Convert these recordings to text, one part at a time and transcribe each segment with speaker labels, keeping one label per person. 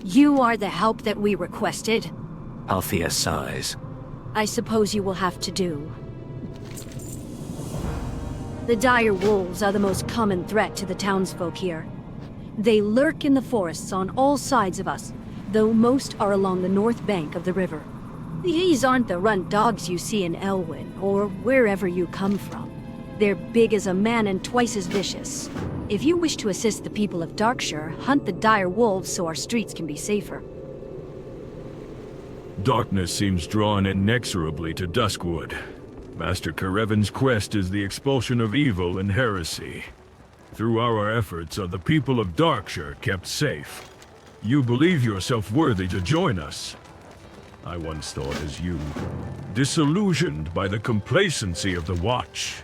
Speaker 1: You are the help that we requested.
Speaker 2: Althea sighs.
Speaker 1: I suppose you will have to do. The dire wolves are the most common threat to the townsfolk here. They lurk in the forests on all sides of us, though most are along the north bank of the river. These aren't the runt dogs you see in Elwyn, or wherever you come from. They're big as a man and twice as vicious. If you wish to assist the people of Darkshire, hunt the dire wolves so our streets can be safer.
Speaker 3: Darkness seems drawn inexorably to Duskwood. Master Karevin's quest is the expulsion of evil and heresy. Through our efforts are the people of Darkshire kept safe. You believe yourself worthy to join us. I once thought as you, disillusioned by the complacency of the Watch.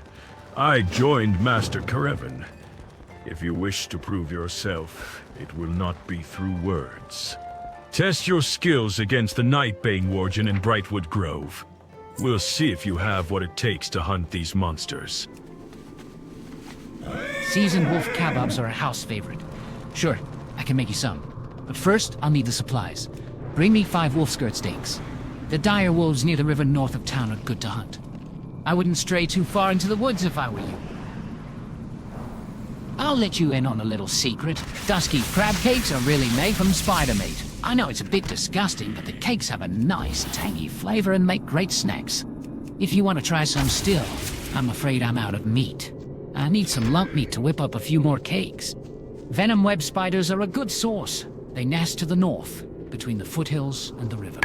Speaker 3: I joined Master Karevin. If you wish to prove yourself, it will not be through words. Test your skills against the Nightbane Warden in Brightwood Grove. We'll see if you have what it takes to hunt these monsters.
Speaker 4: Seasoned wolf kebabs are a house favorite. Sure, I can make you some. But first, I'll need the supplies. Bring me 5 wolf skirt steaks. The dire wolves near the river north of town are good to hunt. I wouldn't stray too far into the woods if I were you. I'll let you in on a little secret. Dusky crab cakes are really made from spider meat. I know it's a bit disgusting, but the cakes have a nice, tangy flavor and make great snacks. If you want to try some still, I'm afraid I'm out of meat. I need some lump meat to whip up a few more cakes. Venom web spiders are a good source. They nest to the north, between the foothills and the river.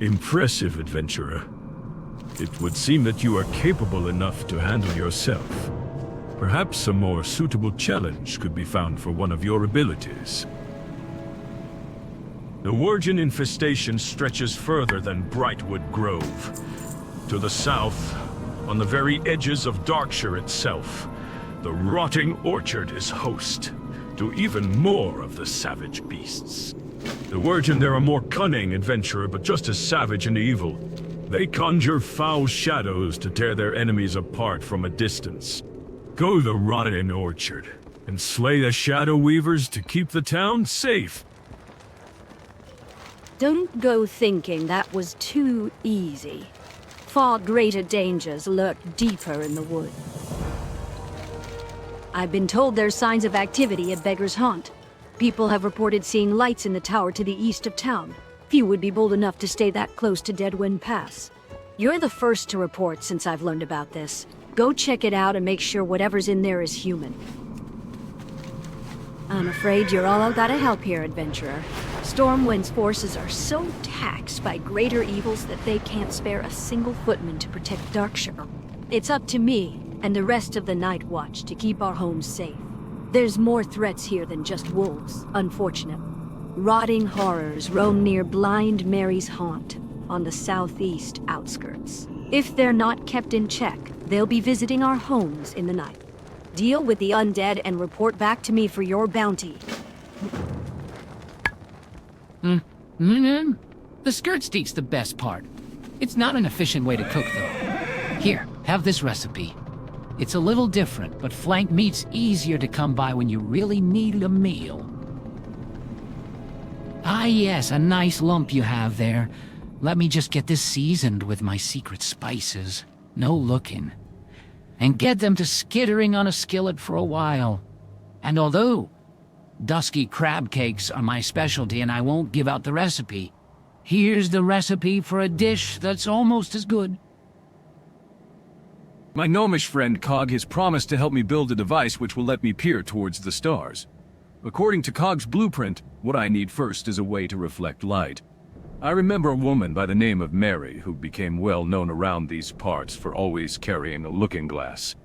Speaker 3: Impressive, adventurer. It would seem that you are capable enough to handle yourself. Perhaps a more suitable challenge could be found for one of your abilities. The Worgen infestation stretches further than Brightwood Grove. To the south, on the very edges of Darkshire itself, the rotting orchard is host to even more of the savage beasts. The Worgen there are more cunning, adventurer, but just as savage and evil. They conjure foul shadows to tear their enemies apart from a distance. Go the rotting orchard and slay the Shadow Weavers to keep the town safe.
Speaker 1: Don't go thinking that was too easy. Far greater dangers lurk deeper in the wood. I've been told there's signs of activity at Beggar's Haunt. People have reported seeing lights in the tower to the east of town. Few would be bold enough to stay that close to Deadwind Pass. You're the first to report since I've learned about this. Go check it out and make sure whatever's in there is human. I'm afraid you're all I've got to help here, adventurer. Stormwind's forces are so taxed by greater evils that they can't spare a single footman to protect Darkshire. It's up to me and the rest of the Night Watch to keep our homes safe. There's more threats here than just wolves, unfortunately. Rotting horrors roam near Blind Mary's Haunt on the southeast outskirts. If they're not kept in check, they'll be visiting our homes in the night. Deal with the undead and report back to me for your bounty.
Speaker 4: The skirt steak's the best part. It's not an efficient way to cook, though. Here, have this recipe. It's a little different, but flank meat's easier to come by when you really need a meal. Ah yes, a nice lump you have there. Let me just get this seasoned with my secret spices. No looking. And get them to skittering on a skillet for a while. And although dusky crab cakes are my specialty and I won't give out the recipe, here's the recipe for a dish that's almost as good.
Speaker 5: My gnomish friend Cog has promised to help me build a device which will let me peer towards the stars. According to Cog's blueprint, what I need first is a way to reflect light. I remember a woman by the name of Mary who became well known around these parts for always carrying a looking glass.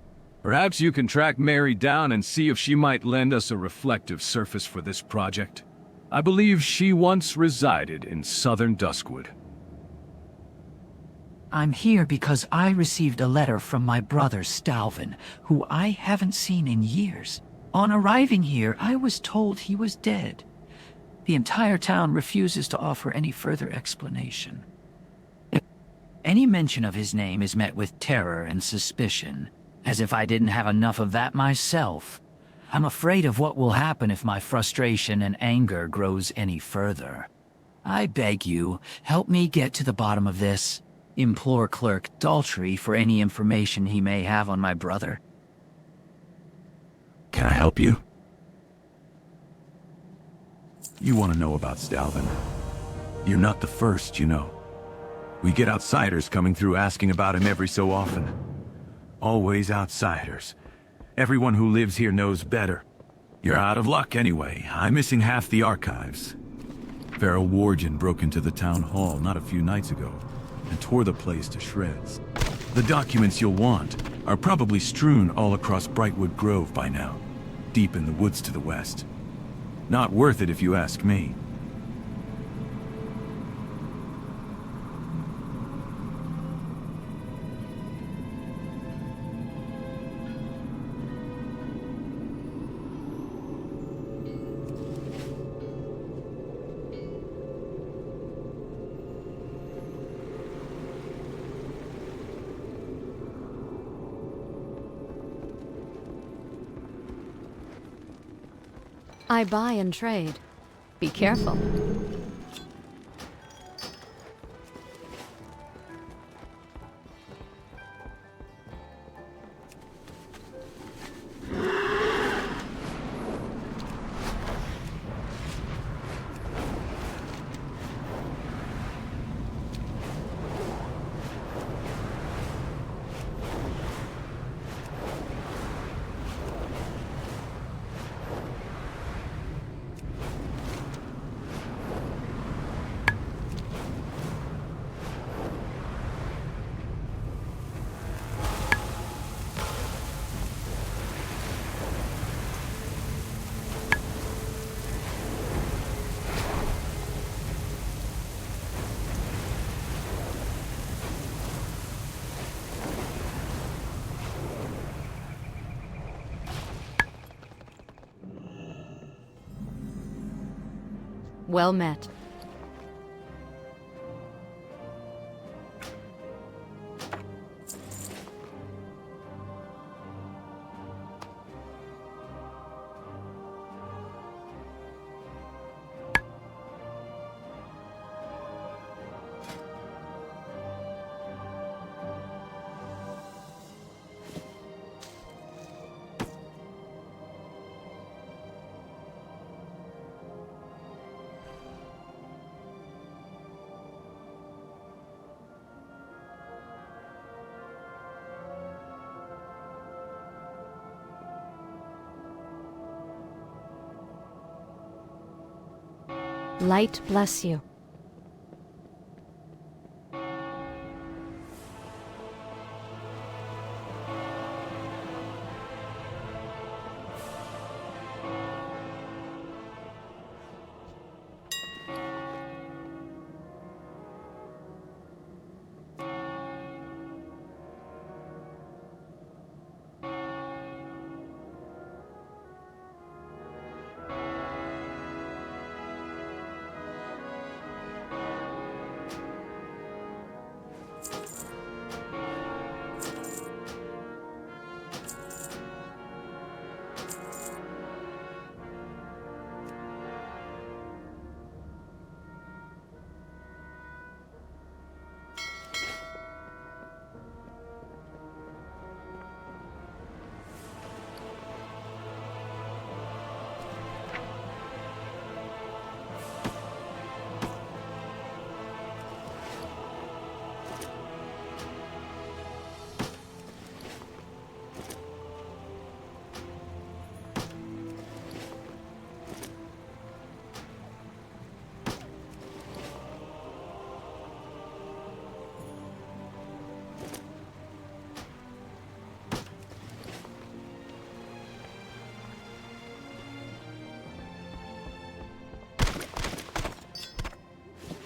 Speaker 5: Perhaps you can track Mary down and see if she might lend us a reflective surface for this project. I believe she once resided in southern Duskwood.
Speaker 6: I'm here because I received a letter from my brother Stalvin, who I haven't seen in years. On arriving here, I was told he was dead. The entire town refuses to offer any further explanation. Any mention of his name is met with terror and suspicion, as if I didn't have enough of that myself. I'm afraid of what will happen if my frustration and anger grows any further. I beg you, help me get to the bottom of this. Implore Clerk Daltrey for any information he may have on my brother.
Speaker 7: Can I help you? You want to know about Stalvin? You're not the first, you know. We get outsiders coming through asking about him every so often. Always outsiders. Everyone who lives here knows better. You're out of luck anyway. I'm missing half the archives. Feral Worgen broke into the town hall not a few nights ago and tore the place to shreds. The documents you'll want are probably strewn all across Brightwood Grove by now, deep in the woods to the west. Not worth it if you ask me.
Speaker 1: I buy and trade. Be careful. Well met. Light bless you.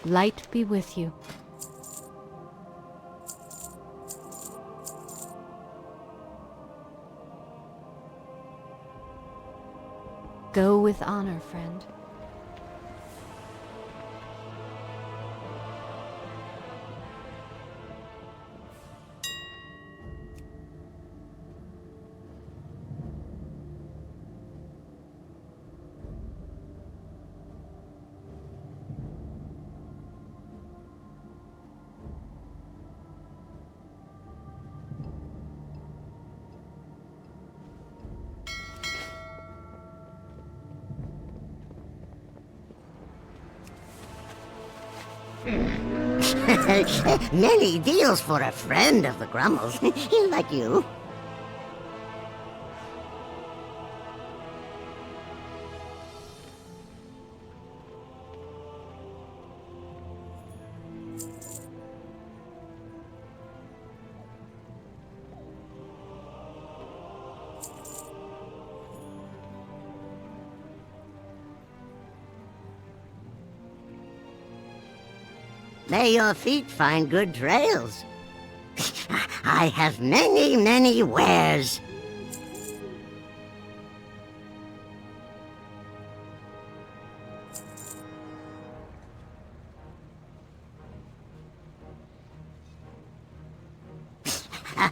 Speaker 1: Light be with you. Go with honor, friend.
Speaker 8: Many deals for a friend of the Grummels, like you. May your feet find good trails. I have many, many wares.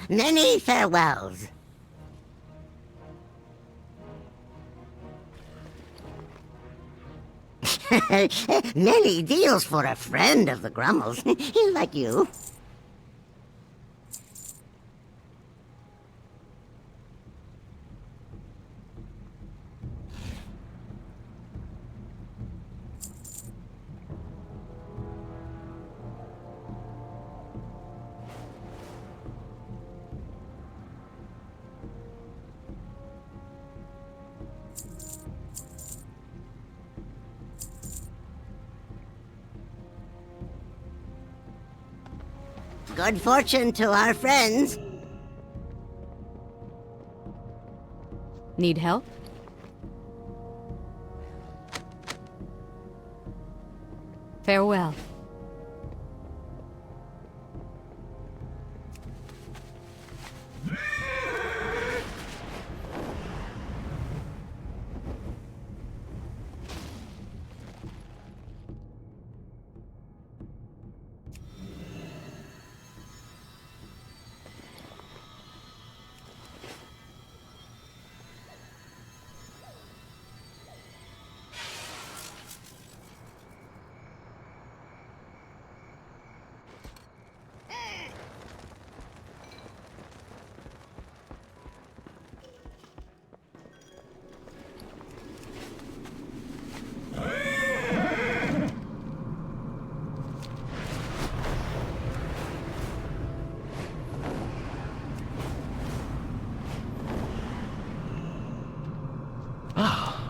Speaker 8: Many farewells. Many deals for a friend of the Grummels, like you. Good fortune to our friends.
Speaker 1: Need help? Farewell.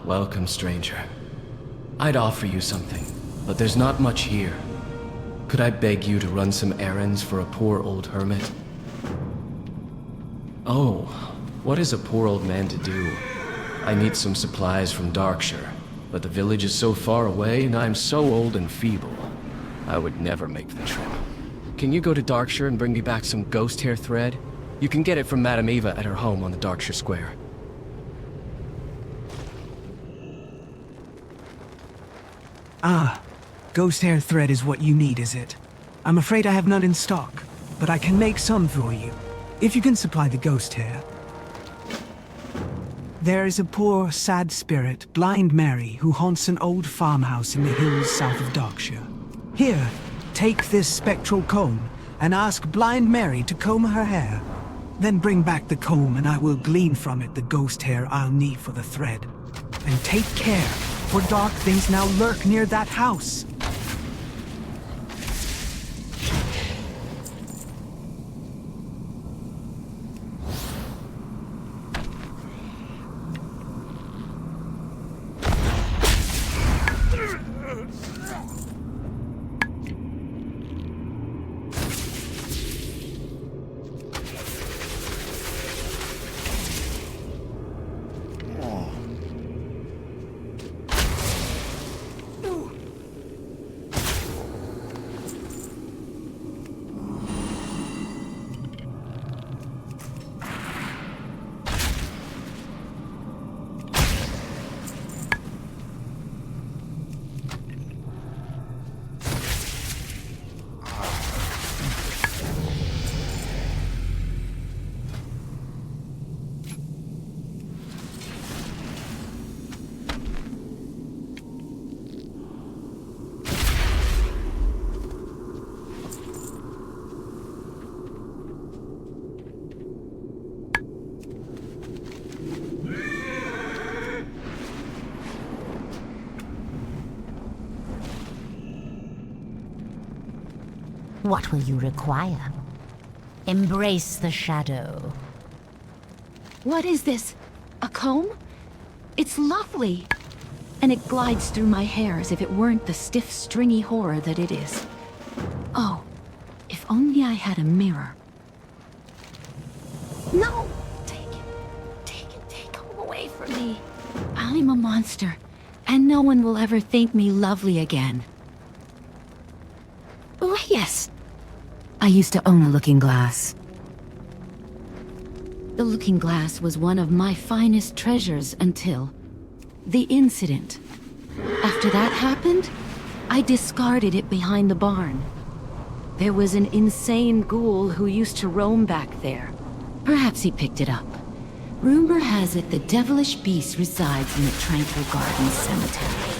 Speaker 9: welcome, stranger. I'd offer you something, but there's not much here. Could I beg you to run some errands for a poor old hermit? Oh, what is a poor old man to do? I need some supplies from Darkshire, but the village is so far away and I'm so old and feeble. I would never make the trip. Can you go to Darkshire and bring me back some ghost hair thread? You can get it from Madame Eva at her home on the Darkshire Square.
Speaker 10: Ah, ghost hair thread is what you need, is it? I'm afraid I have none in stock, but I can make some for you, if you can supply the ghost hair. There is a poor, sad spirit, Blind Mary, who haunts an old farmhouse in the hills south of Darkshire. Here, take this spectral comb, and ask Blind Mary to comb her hair. Then bring back the comb, and I will glean from it the ghost hair I'll need for the thread. And take care, for dark things now lurk near that house.
Speaker 11: What will you require? Embrace the shadow.
Speaker 1: What is this? A comb? It's lovely. And it glides through my hair as if it weren't the stiff, stringy horror that it is. Oh, if only I had a mirror. No! Take him away from me. I'm a monster, and no one will ever think me lovely again. Oh, yes. I used to own a looking glass. The looking glass was one of my finest treasures until the incident. After that happened, I discarded it behind the barn. There was an insane ghoul who used to roam back there. Perhaps he picked it up. Rumor has it the devilish beast resides in the Tranquil Gardens Cemetery.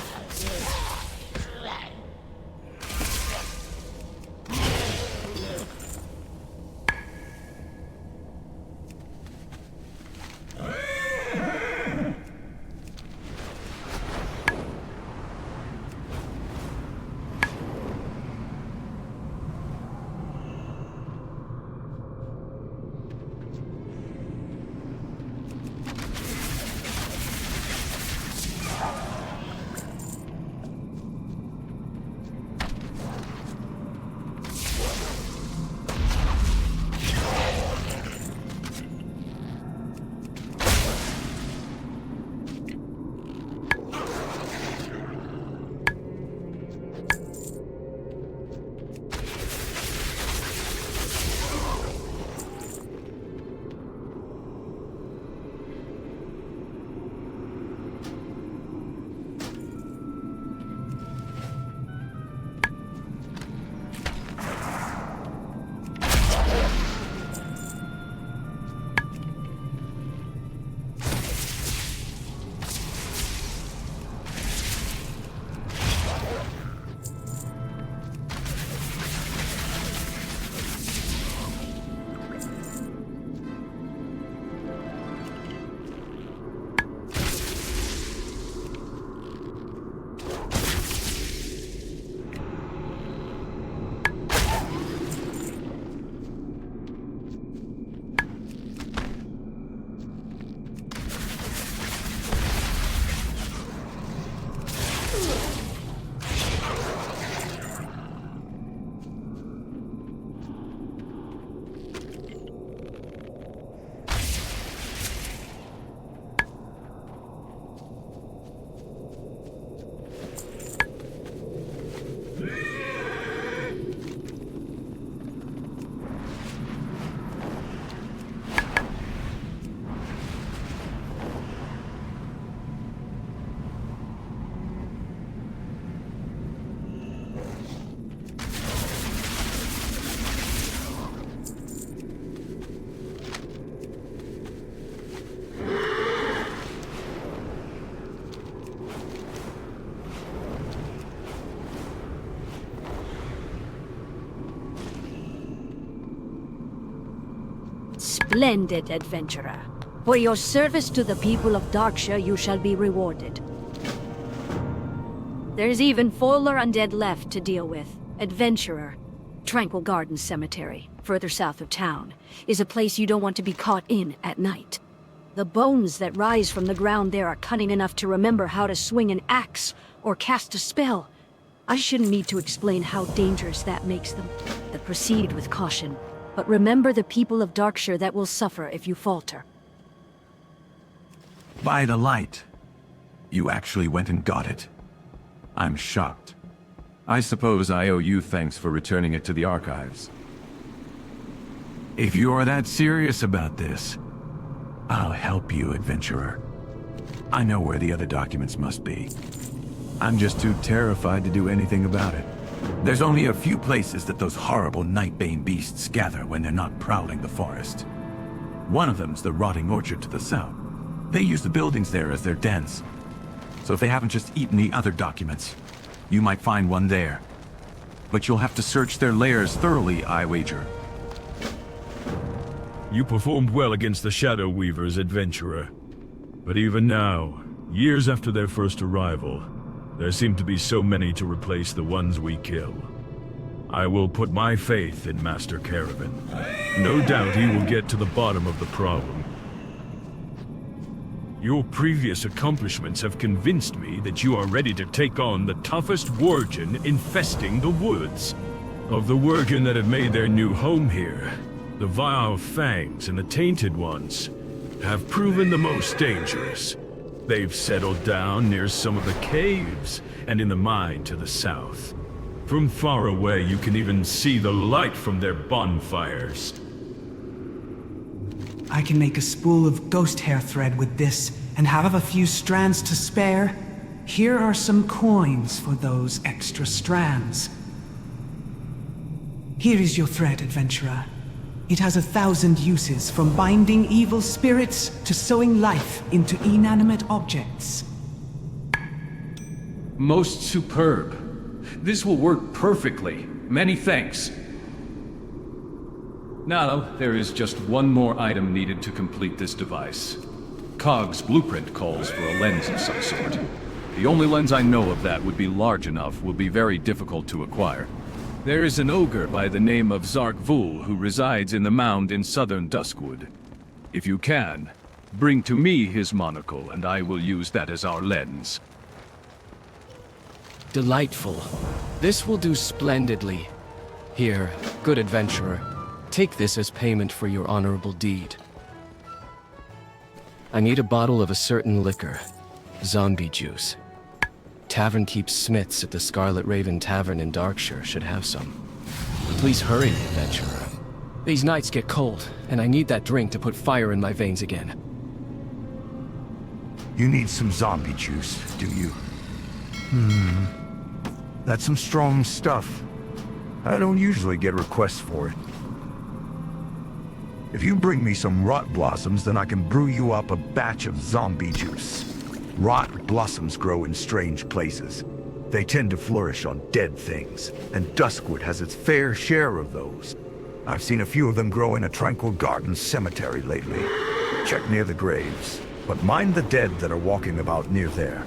Speaker 1: Splendid, adventurer. For your service to the people of Darkshire, you shall be rewarded. There's even 4 undead left to deal with. Adventurer. Tranquil Gardens Cemetery, further south of town, is a place you don't want to be caught in at night. The bones that rise from the ground there are cunning enough to remember how to swing an axe or cast a spell. I shouldn't need to explain how dangerous that makes them. But proceed with caution. But remember the people of Darkshire that will suffer if you falter.
Speaker 7: By the light. You actually went and got it. I'm shocked. I suppose I owe you thanks for returning it to the archives. If you're that serious about this, I'll help you, adventurer. I know where the other documents must be. I'm just too terrified to do anything about it. There's only a few places that those horrible Nightbane beasts gather when they're not prowling the forest. One of them's the rotting orchard to the south. They use the buildings there as their dens. So if they haven't just eaten the other documents, you might find one there. But you'll have to search their lairs thoroughly, I wager.
Speaker 3: You performed well against the Shadow Weavers, adventurer. But even now, years after their first arrival, there seem to be so many to replace the ones we kill. I will put my faith in Master Caravan. No doubt he will get to the bottom of the problem. Your previous accomplishments have convinced me that you are ready to take on the toughest Worgen infesting the woods. Of the Worgen that have made their new home here, the vile Fangs and the Tainted Ones have proven the most dangerous. They've settled down near some of the caves and in the mine to the south. From far away, you can even see the light from their bonfires.
Speaker 10: I can make a spool of ghost hair thread with this, and have a few strands to spare. Here are some coins for those extra strands. Here is your thread, adventurer. It has 1,000 uses, from binding evil spirits to sowing life into inanimate objects.
Speaker 5: Most superb. This will work perfectly. Many thanks. Now, there is just one more item needed to complete this device. Cog's blueprint calls for a lens of some sort. The only lens I know of that would be large enough will be very difficult to acquire. There is an ogre by the name of Zark Vul who resides in the mound in southern Duskwood. If you can, bring to me his monocle and I will use that as our lens.
Speaker 9: Delightful. This will do splendidly. Here, good adventurer. Take this as payment for your honorable deed. I need a bottle of a certain liquor. Zombie juice. Tavern Keep Smiths at the Scarlet Raven Tavern in Darkshire should have some. Please hurry, adventurer. These nights get cold, and I need that drink to put fire in my veins again.
Speaker 12: You need some zombie juice, do you? That's some strong stuff. I don't usually get requests for it. If you bring me some rot blossoms, then I can brew you up a batch of zombie juice. Rot blossoms grow in strange places. They tend to flourish on dead things, and Duskwood has its fair share of those. I've seen a few of them grow in a Tranquil Gardens cemetery lately. Check near the graves, but mind the dead that are walking about near there.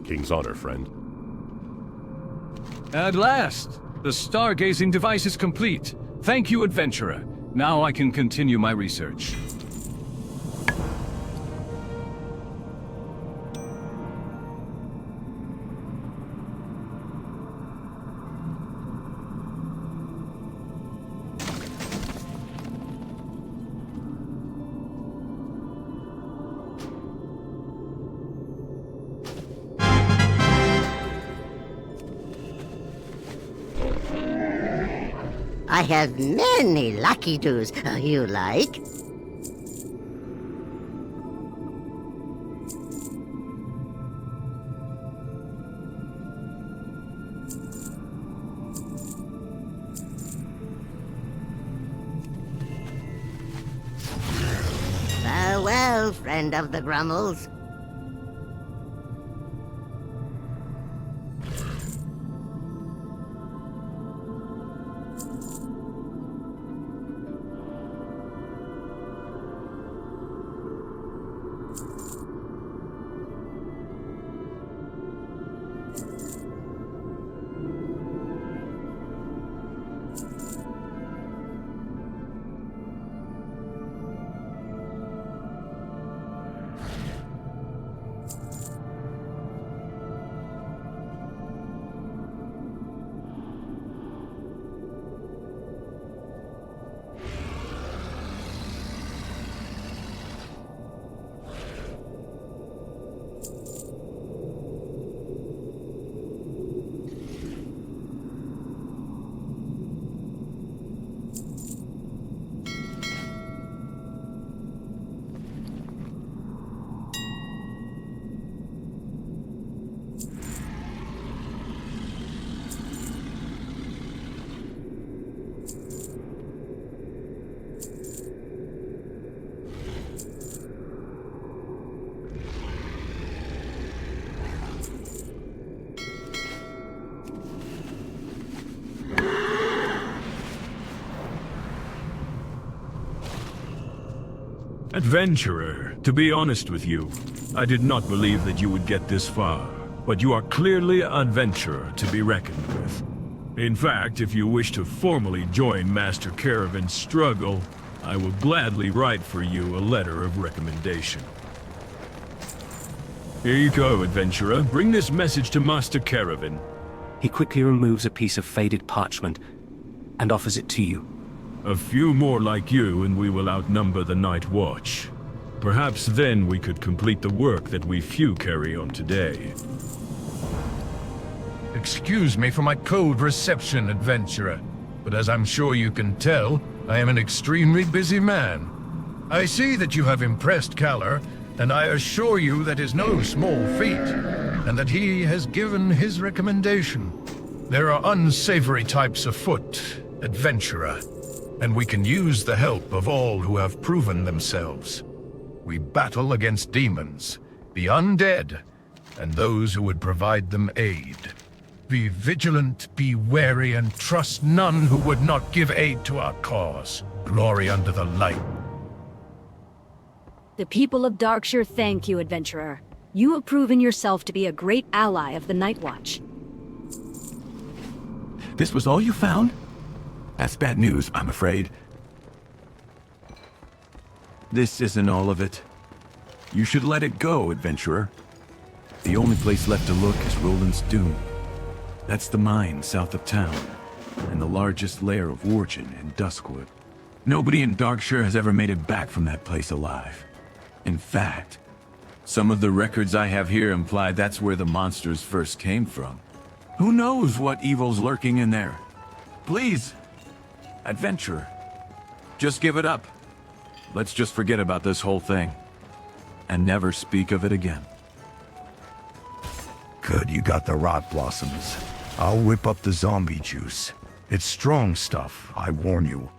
Speaker 13: King's honor, friend.
Speaker 5: At last! The stargazing device is complete. Thank you, adventurer. Now I can continue my research.
Speaker 8: I have many lucky doos you like. Farewell, friend of the Grummels.
Speaker 3: Adventurer, to be honest with you, I did not believe that you would get this far, but you are clearly an adventurer to be reckoned with. In fact, if you wish to formally join Master Caravan's struggle, I will gladly write for you a letter of recommendation. Here you go, adventurer. Bring this message to Master Caravan.
Speaker 2: He quickly removes a piece of faded parchment and offers it to you.
Speaker 3: A few more like you and we will outnumber the Night Watch. Perhaps then we could complete the work that we few carry on today.
Speaker 14: Excuse me for my cold reception, adventurer, but as I'm sure you can tell, I am an extremely busy man. I see that you have impressed Callar, and I assure you that is no small feat, and that he has given his recommendation. There are unsavory types afoot, adventurer, and we can use the help of all who have proven themselves. We battle against demons, the undead, and those who would provide them aid. Be vigilant, be wary, and trust none who would not give aid to our cause. Glory unto the light.
Speaker 1: The people of Darkshire thank you, adventurer. You have proven yourself to be a great ally of the Night Watch.
Speaker 7: This was all you found? That's bad news, I'm afraid. This isn't all of it. You should let it go, adventurer. The only place left to look is Roland's Dune. That's the mine south of town, and the largest lair of origin in Duskwood. Nobody in Darkshire has ever made it back from that place alive. In fact, some of the records I have here imply that's where the monsters first came from. Who knows what evil's lurking in there? Please, adventurer, just give it up. Let's just forget about this whole thing, and never speak of it again.
Speaker 12: Good, you got the rot blossoms. I'll whip up the zombie juice. It's strong stuff, I warn you.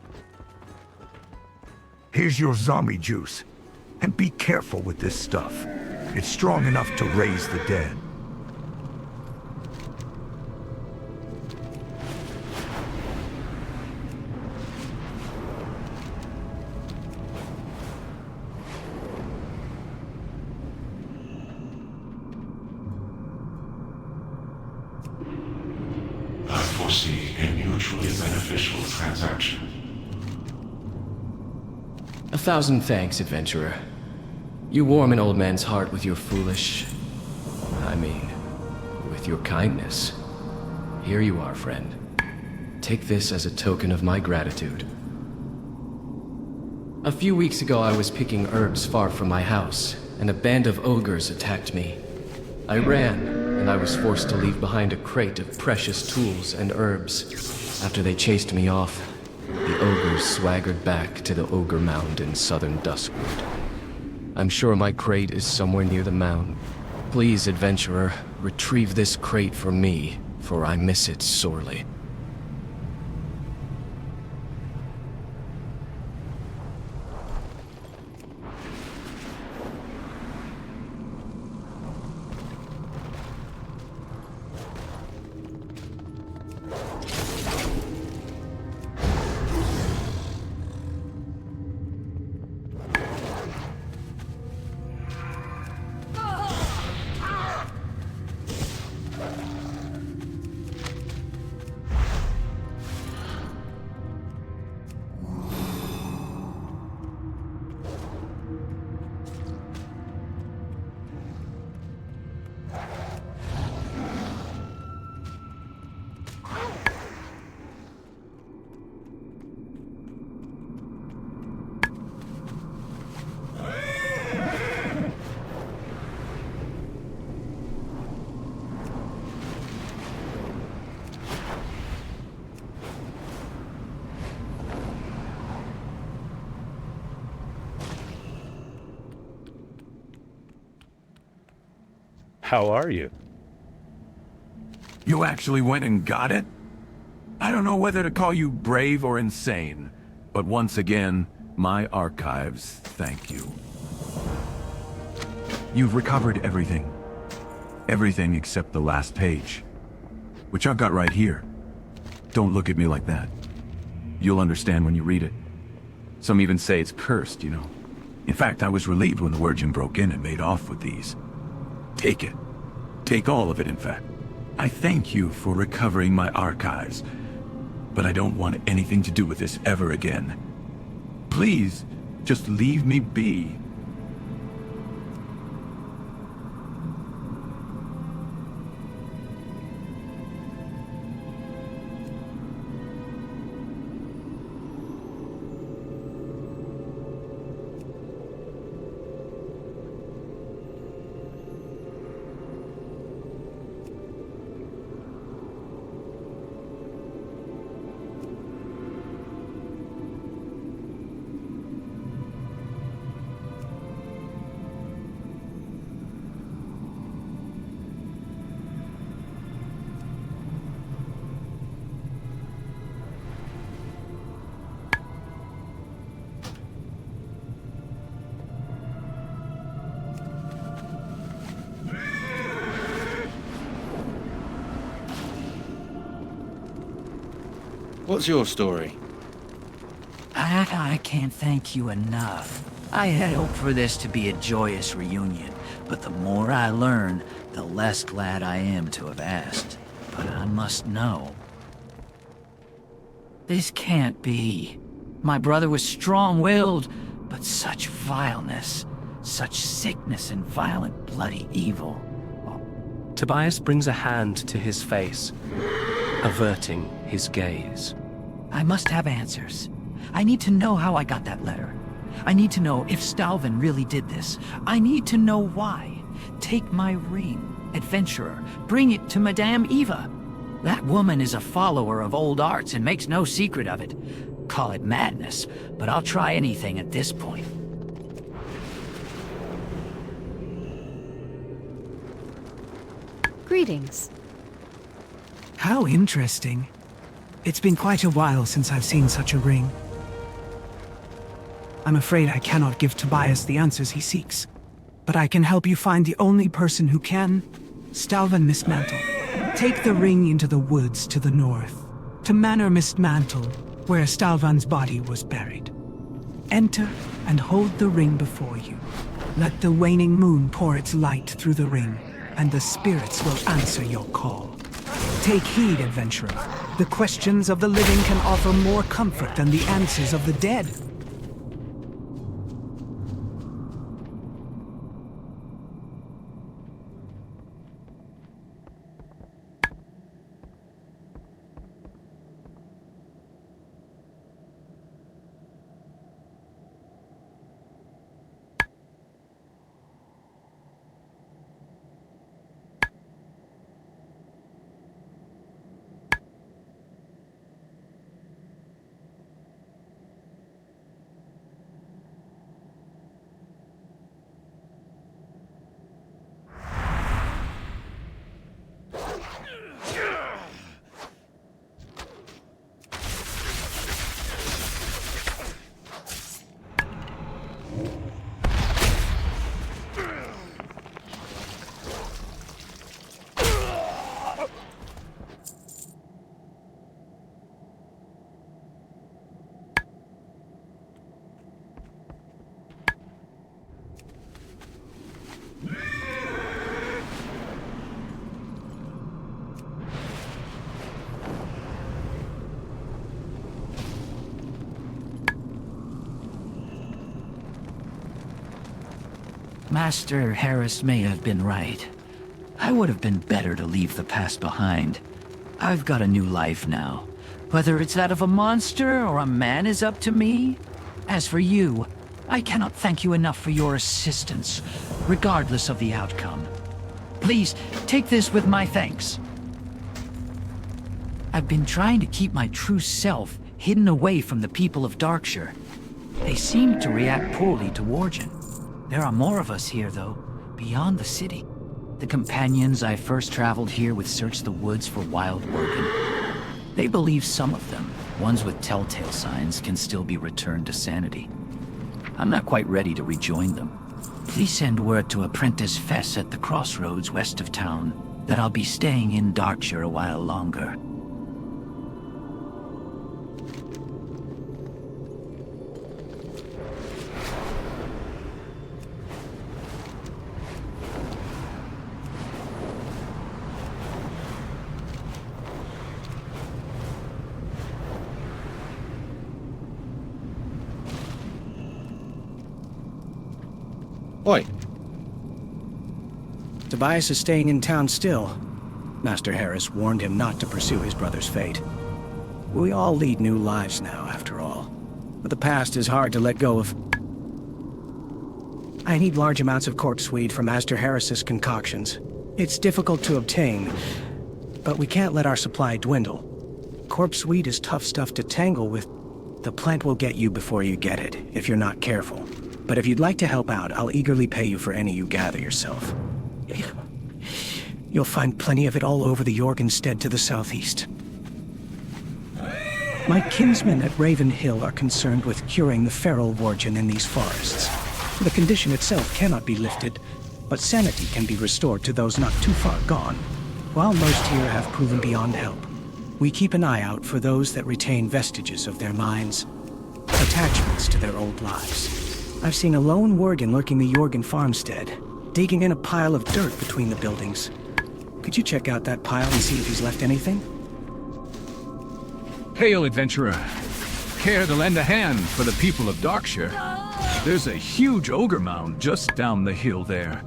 Speaker 12: Here's your zombie juice. And be careful with this stuff. It's strong enough to raise the dead.
Speaker 15: I foresee a mutually beneficial transaction.
Speaker 9: 1,000 thanks, adventurer. You warm an old man's heart with your with your kindness. Here you are, friend. Take this as a token of my gratitude. A few weeks ago, I was picking herbs far from my house, and a band of ogres attacked me. I ran, and I was forced to leave behind a crate of precious tools and herbs. After they chased me off, the ogres swaggered back to the Ogre Mound in southern Duskwood. I'm sure my crate is somewhere near the mound. Please, adventurer, retrieve this crate for me, for I miss it sorely.
Speaker 13: How are you?
Speaker 7: You actually went and got it? I don't know whether to call you brave or insane, but once again, my archives thank you. You've recovered everything. Everything except the last page, which I've got right here. Don't look at me like that. You'll understand when you read it. Some even say it's cursed, you know. In fact, I was relieved when the Virgin broke in and made off with these. Take it. Take all of it, in fact. I thank you for recovering my archives, but I don't want anything to do with this ever again. Please, just leave me be.
Speaker 16: What's your story?
Speaker 6: I can't thank you enough. I had hoped for this to be a joyous reunion, but the more I learn, the less glad I am to have asked. But I must know. This can't be. My brother was strong-willed, but such vileness, such sickness and violent bloody evil.
Speaker 2: Tobias brings a hand to his face, averting his gaze.
Speaker 6: I must have answers. I need to know how I got that letter. I need to know if Stalvin really did this. I need to know why. Take my ring, adventurer. Bring it to Madame Eva. That woman is a follower of old arts and makes no secret of it. Call it madness, but I'll try anything at this point.
Speaker 1: Greetings.
Speaker 10: How interesting. It's been quite a while since I've seen such a ring. I'm afraid I cannot give Tobias the answers he seeks, but I can help you find the only person who can. Stalvin Mistmantle. Take the ring into the woods to the north, to Manor Mistmantle, where Stalvan's body was buried. Enter and hold the ring before you. Let the waning moon pour its light through the ring, and the spirits will answer your call. Take heed, adventurer. The questions of the living can offer more comfort than the answers of the dead.
Speaker 6: Master Harris may have been right. I would have been better to leave the past behind. I've got a new life now. Whether it's that of a monster or a man is up to me. As for you, I cannot thank you enough for your assistance, regardless of the outcome. Please, take this with my thanks. I've been trying to keep my true self hidden away from the people of Darkshire. They seem to react poorly to Wargen. There are more of us here, though, beyond the city. The companions I first traveled here with searched the woods for wild Wogan. They believe some of them, ones with telltale signs, can still be returned to sanity. I'm not quite ready to rejoin them. Please send word to Apprentice Fess at the crossroads west of town that I'll be staying in Darkshire a while longer.
Speaker 16: Oi. Tobias is staying in town still. Master Harris warned him not to pursue his brother's fate. We all lead new lives now, after all. But the past is hard to let go of. I need large amounts of corpse weed for Master Harris's concoctions. It's difficult to obtain, but we can't let our supply dwindle. Corpse weed is tough stuff to tangle with. The plant will get you before you get it, if you're not careful. But if you'd like to help out, I'll eagerly pay you for any you gather yourself. You'll find plenty of it all over the Jorgenstead to the southeast. My kinsmen at Raven Hill are concerned with curing the feral Wargen in these forests. The condition itself cannot be lifted, but sanity can be restored to those not too far gone. While most here have proven beyond help, we keep an eye out for those that retain vestiges of their minds, attachments to their old lives. I've seen a lone Worgen lurking the Jorgen farmstead, digging in a pile of dirt between the buildings. Could you check out that pile and see if he's left anything?
Speaker 5: Hail, adventurer. Care to lend a hand for the people of Darkshire? There's a huge ogre mound just down the hill there.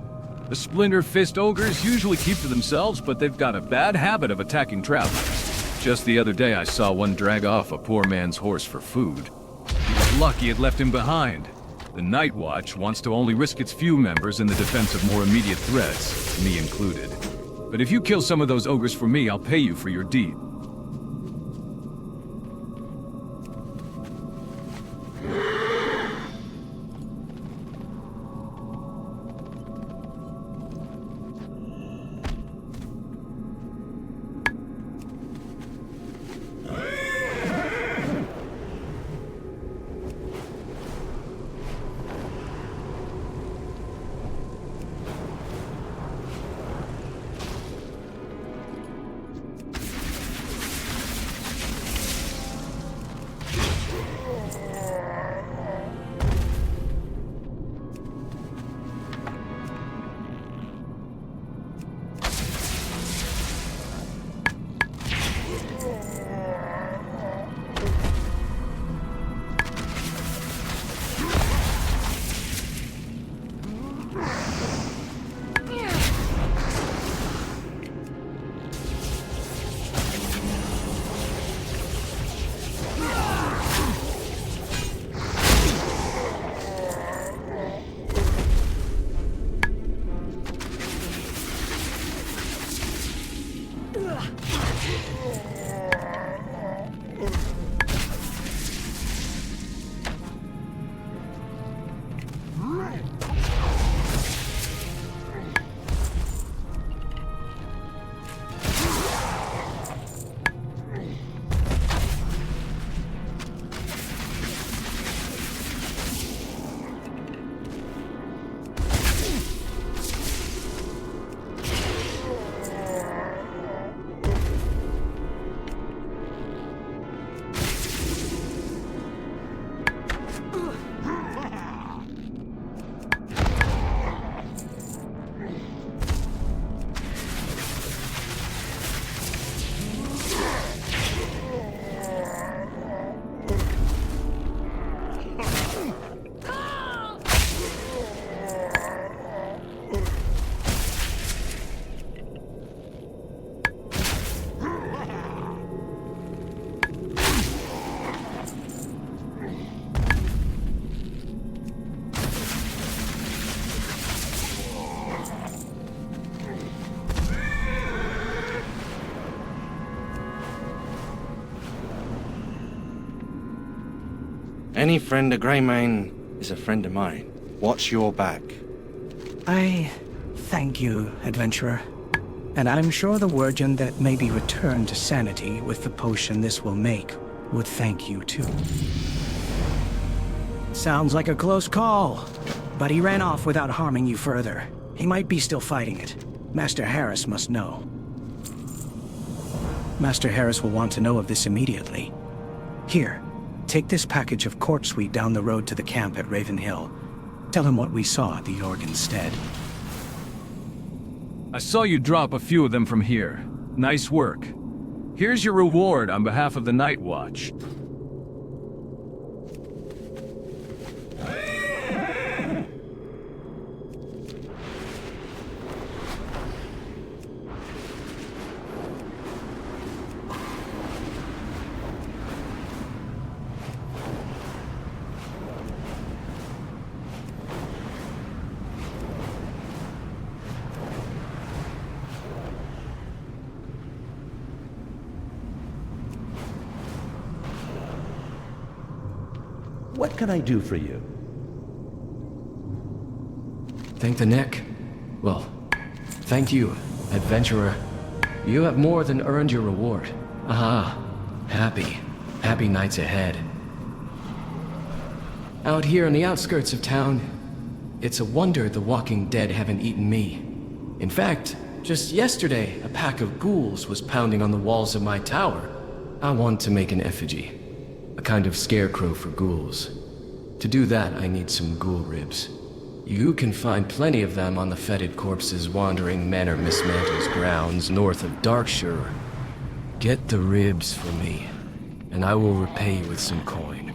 Speaker 5: The Splinter Fist ogres usually keep to themselves, but they've got a bad habit of attacking travelers. Just the other day I saw one drag off a poor man's horse for food. He was lucky it left him behind. The Night Watch wants to only risk its few members in the defense of more immediate threats, me included. But if you kill some of those ogres for me, I'll pay you for your deed.
Speaker 17: Any friend of Greymane is a friend of mine. Watch your back.
Speaker 16: I thank you, adventurer. And I'm sure the Worgen that may be returned to sanity with the potion this will make would thank you too. Sounds like a close call, but he ran off without harming you further. He might be still fighting it. Master Harris must know. Master Harris will want to know of this immediately. Here, take this package of corpse wheat down the road to the camp at Raven Hill. Tell him what we saw at the Jorgen stead.
Speaker 5: I saw you drop a few of them from here. Nice work. Here's your reward on behalf of the Night Watch.
Speaker 18: What can I do for you?
Speaker 9: Thank the Neck? Well, thank you, adventurer. You have more than earned your reward. Aha. Happy nights ahead. Out here on the outskirts of town, it's a wonder the walking dead haven't eaten me. In fact, just yesterday, a pack of ghouls was pounding on the walls of my tower. I want to make an effigy. A kind of scarecrow for ghouls. To do that, I need some ghoul ribs. You can find plenty of them on the fetid corpses wandering Manor Mismantle's grounds north of Darkshire. Get the ribs for me, and I will repay you with some coin.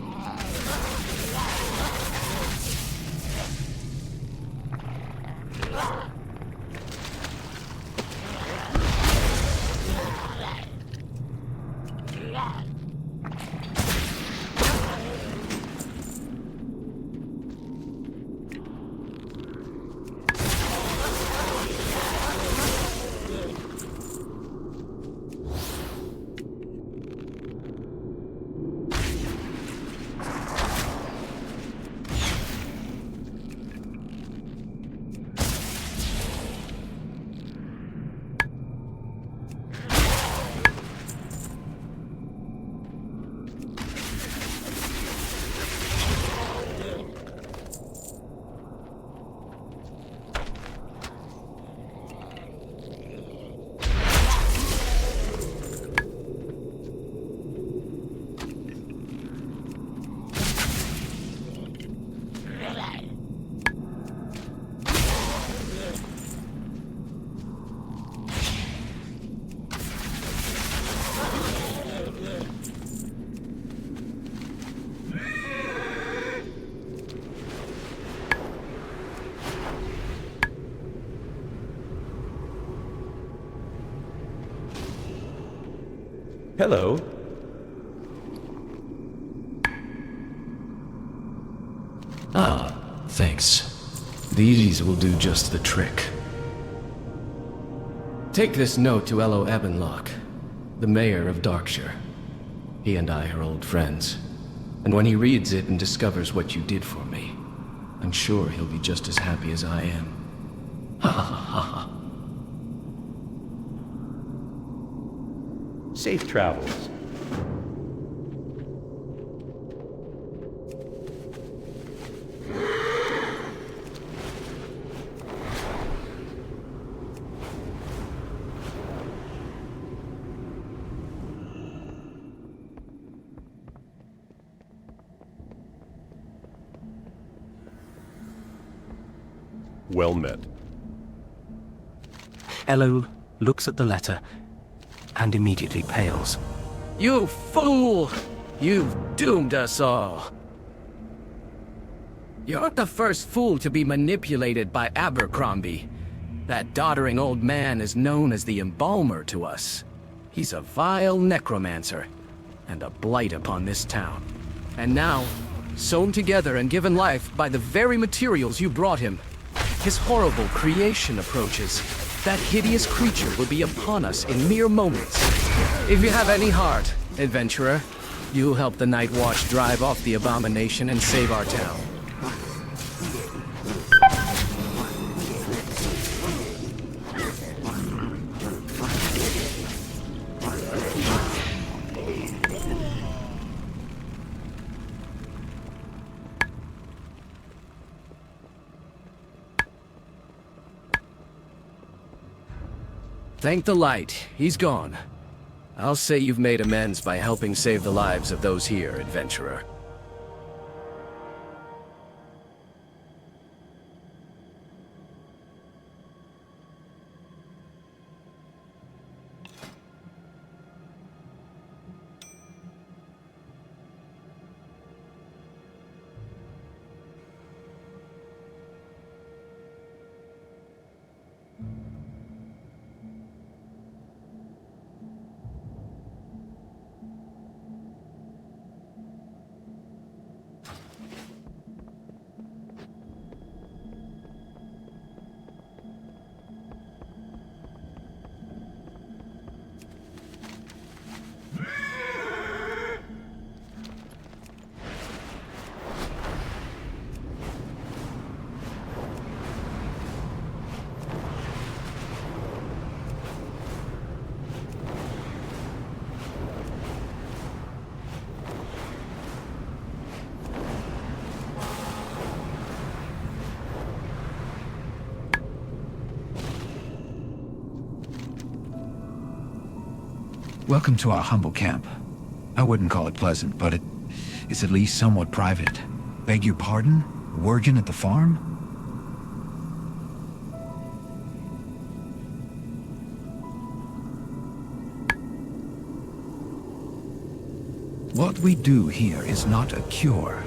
Speaker 18: Hello.
Speaker 9: Ah, thanks. These will do just the trick. Take this note to Elo Ebenlock, the mayor of Darkshire. He and I are old friends. And when he reads it and discovers what you did for me, I'm sure he'll be just as happy as I am. Ha ha ha ha.
Speaker 18: Safe travels.
Speaker 13: Well met.
Speaker 2: Elo looks at the letter and immediately pales.
Speaker 6: You fool! You've doomed us all. You're the first fool to be manipulated by Abercrombie. That doddering old man is known as the Embalmer to us. He's a vile necromancer, and a blight upon this town. And now, sewn together and given life by the very materials you brought him, his horrible creation approaches. That hideous creature will be upon us in mere moments. If you have any heart, adventurer, you'll help the Night Watch drive off the abomination and save our town. Thank the light. He's gone. I'll say you've made amends by helping save the lives of those here, adventurer.
Speaker 19: Welcome to our humble camp. I wouldn't call it pleasant, but it's at least somewhat private.
Speaker 12: Beg your pardon? Working at the farm? What we do here is not a cure.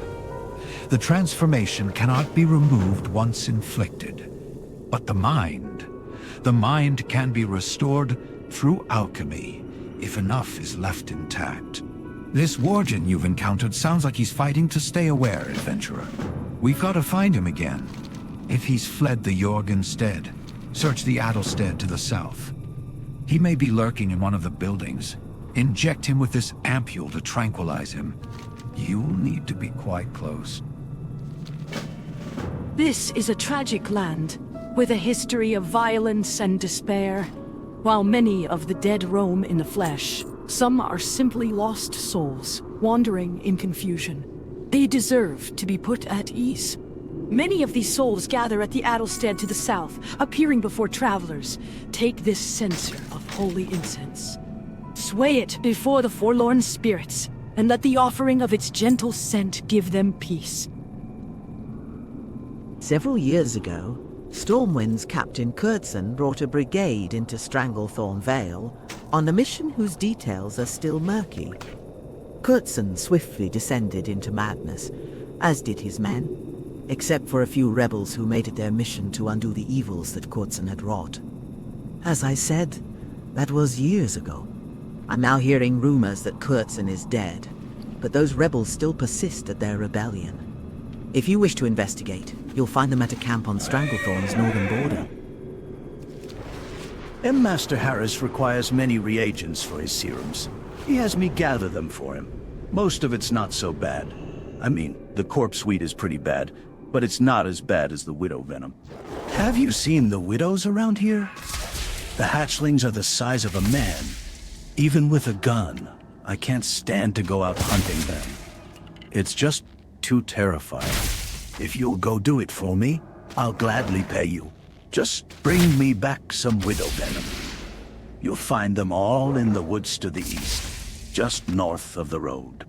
Speaker 12: The transformation cannot be removed once inflicted. But the mind can be restored through alchemy, if enough is left intact. This warden you've encountered sounds like he's fighting to stay aware, adventurer. We've got to find him again. If he's fled the Jorgenstead, search the Adelstead to the south. He may be lurking in one of the buildings. Inject him with this ampule to tranquilize him. You'll need to be quite close.
Speaker 19: This is a tragic land, with a history of violence and despair. While many of the dead roam in the flesh, some are simply lost souls, wandering in confusion. They deserve to be put at ease. Many of these souls gather at the Adelstead to the south, appearing before travelers. Take this censer of holy incense. Sway it before the forlorn spirits, and let the offering of its gentle scent give them peace.
Speaker 20: Several years ago, Stormwind's Captain Kurtzen brought a brigade into Stranglethorn Vale on a mission whose details are still murky. Kurtzen swiftly descended into madness, as did his men, except for a few rebels who made it their mission to undo the evils that Kurtzen had wrought. As I said, that was years ago. I'm now hearing rumors that Kurtzen is dead, but those rebels still persist at their rebellion. If you wish to investigate, you'll find them at a camp on Stranglethorn's northern border.
Speaker 21: Master Harris requires many reagents for his serums. He has me gather them for him. Most of it's not so bad. I mean, the corpse weed is pretty bad, but it's not as bad as the widow venom. Have you seen the widows around here? The hatchlings are the size of a man. Even with a gun, I can't stand to go out hunting them. It's just too terrifying. If you'll go do it for me, I'll gladly pay you. Just bring me back some widow venom. You'll find them all in the woods to the east, just north of the road.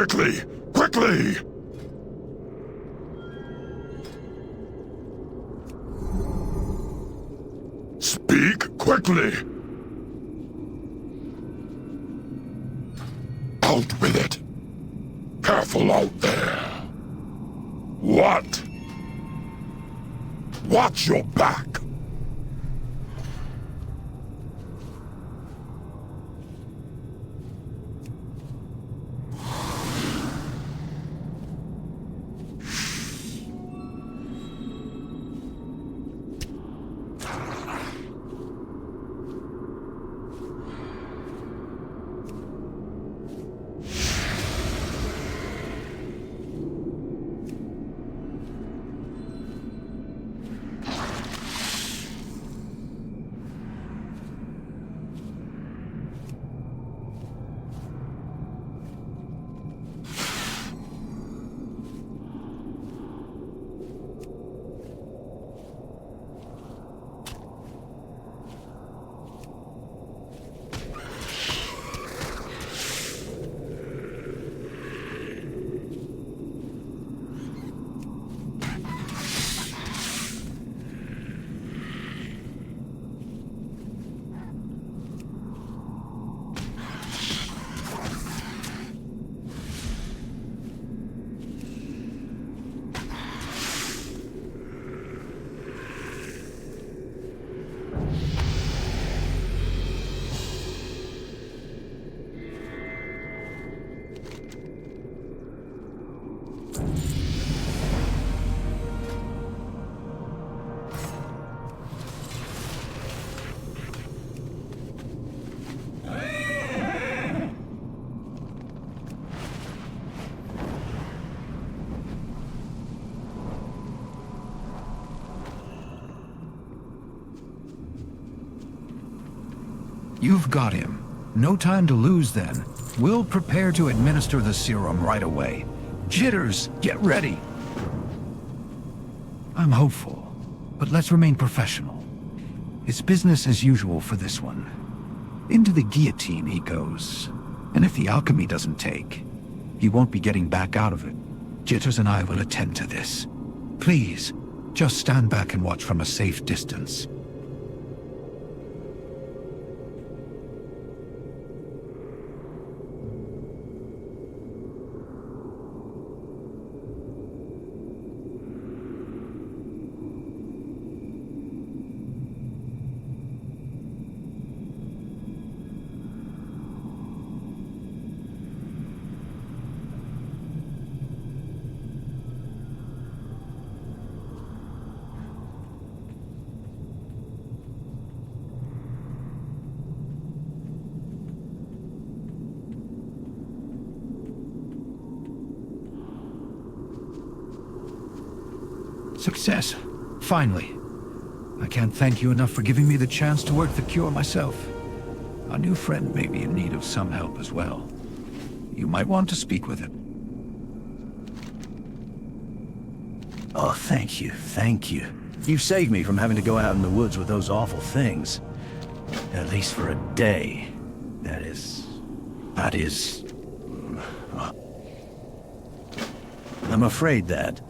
Speaker 4: Quickly! Quickly! Speak quickly! Out with it! Careful out there! What? Watch your back!
Speaker 22: You've got him. No time to lose then. We'll prepare to administer the serum right away. Jitters, get ready. I'm hopeful, but let's remain professional. It's business as usual for this one. Into the guillotine he goes. And if the alchemy doesn't take, he won't be getting back out of it. Jitters and I will attend to this. Please, just stand back and watch from a safe distance. Success. Finally. I can't thank you enough for giving me the chance to work the cure myself. Our new friend may be in need of some help as well. You might want to speak with him.
Speaker 21: Oh, thank you, thank you. You've saved me from having to go out in the woods with those awful things. At least for a day. That is... I'm afraid that...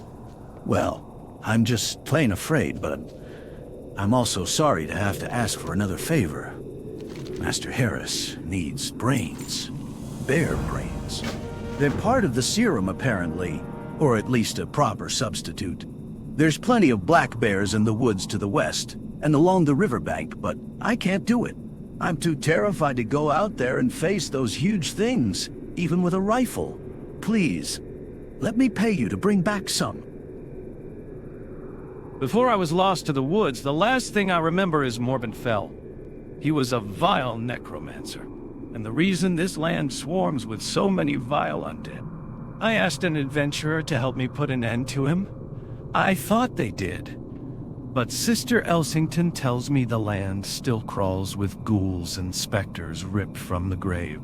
Speaker 21: Well, I'm just plain afraid, but I'm also sorry to have to ask for another favor. Master Harris needs brains. Bear brains. They're part of the serum, apparently, or at least a proper substitute. There's plenty of black bears in the woods to the west, and along the riverbank, but I can't do it. I'm too terrified to go out there and face those huge things, even with a rifle. Please, let me pay you to bring back some.
Speaker 5: Before I was lost to the woods, the last thing I remember is Morbin Fell. He was a vile necromancer, and the reason this land swarms with so many vile undead. I asked an adventurer to help me put an end to him. I thought they did. But Sister Elsington tells me the land still crawls with ghouls and specters ripped from the grave.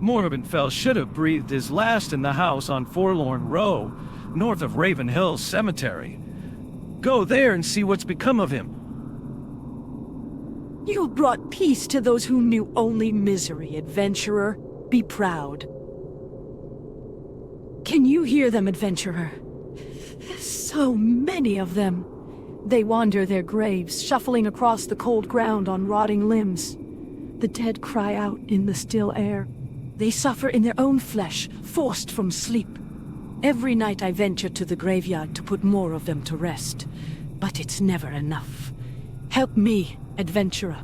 Speaker 5: Morbin Fell should have breathed his last in the house on Forlorn Row, north of Raven Hills Cemetery. Go there and see what's become of him.
Speaker 19: You brought peace to those who knew only misery, adventurer. Be proud. Can you hear them, adventurer? So many of them. They wander their graves, shuffling across the cold ground on rotting limbs. The dead cry out in the still air. They suffer in their own flesh, forced from sleep. Every night I venture to the graveyard to put more of them to rest. But it's never enough. Help me, adventurer.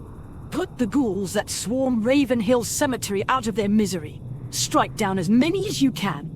Speaker 19: Put the ghouls that swarm Raven Hill Cemetery out of their misery. Strike down as many as you can.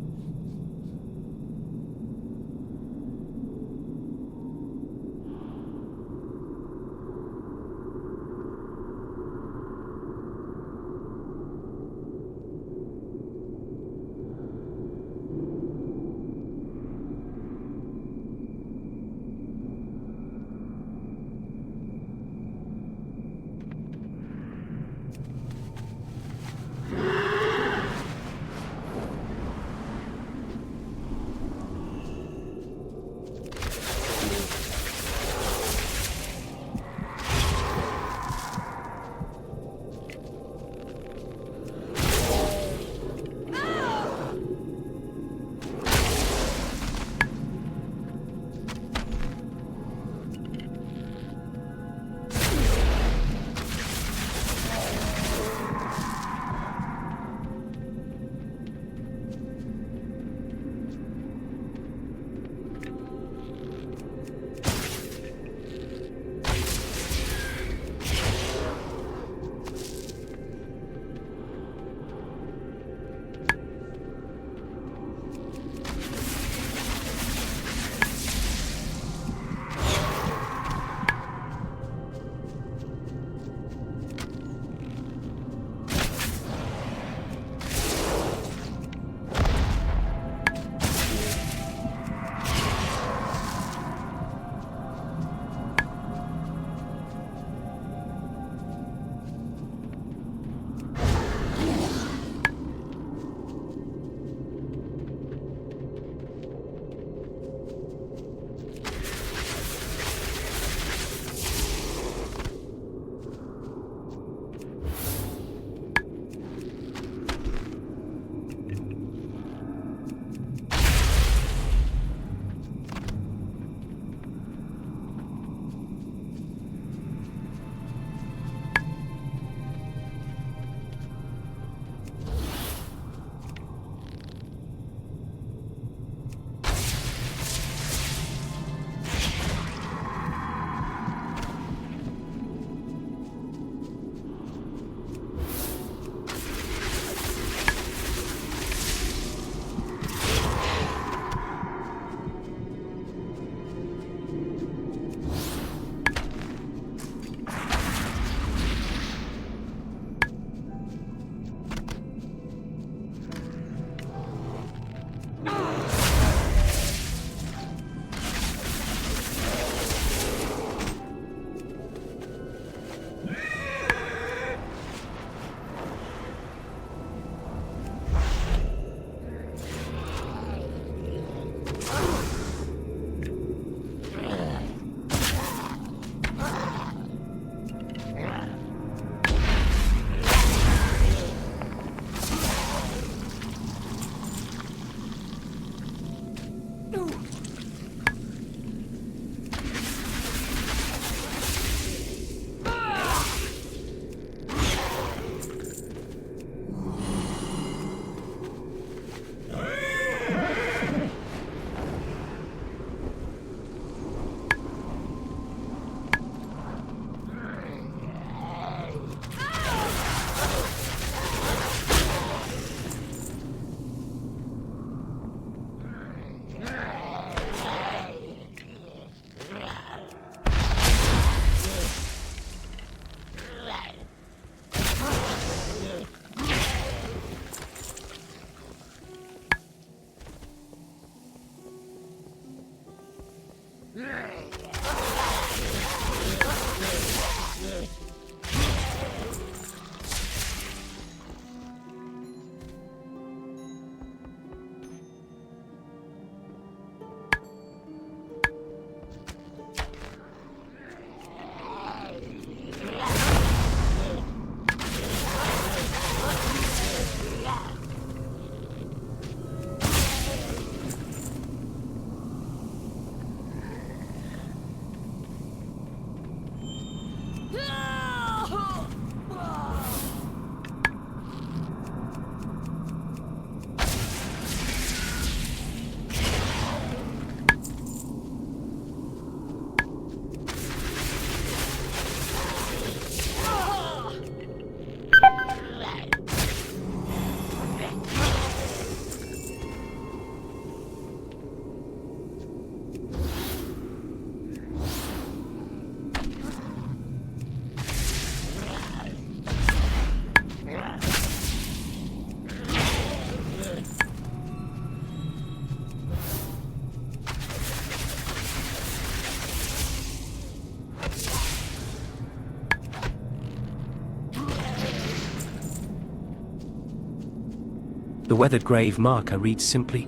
Speaker 2: The weathered grave marker reads simply,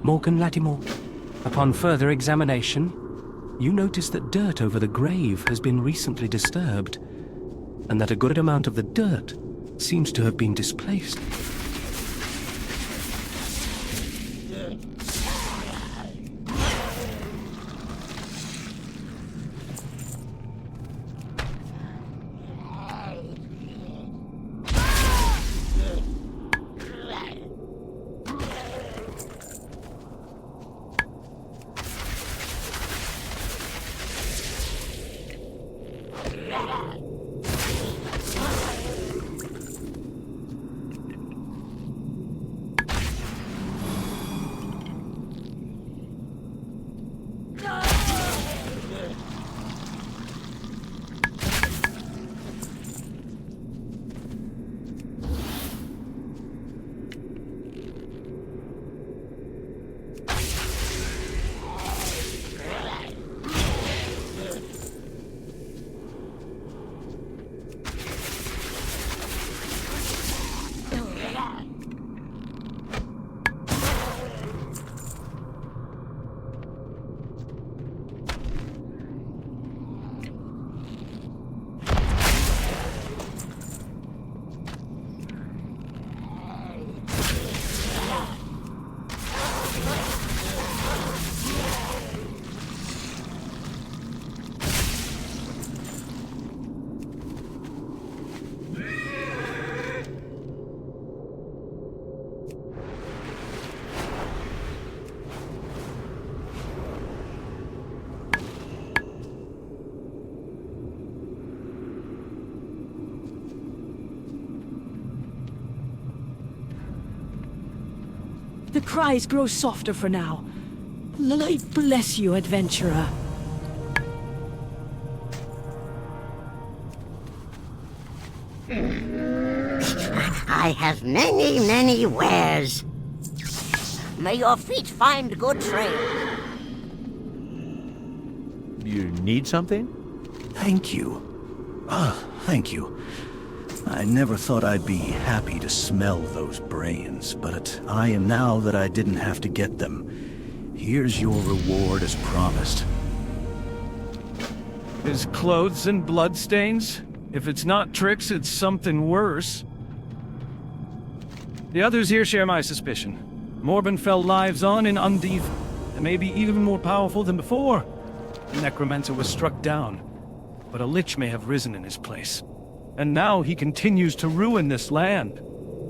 Speaker 2: Morgan Lattimore. Upon further examination, you notice that dirt over the grave has been recently disturbed, and that a good amount of the dirt seems to have been displaced.
Speaker 19: The cries grow softer for now. Light bless you, adventurer.
Speaker 8: I have many wares. May your feet find good trail.
Speaker 21: You need something? Thank you. Thank you. I never thought I'd be happy to smell those brains, but I am now that I didn't have to get them. Here's your reward as promised.
Speaker 5: His clothes and bloodstains? If it's not tricks, it's something worse. The others here share my suspicion. Morbenfell lives on in Undeath, and may be even more powerful than before. The necromancer was struck down, but a lich may have risen in his place. And now he continues to ruin this land.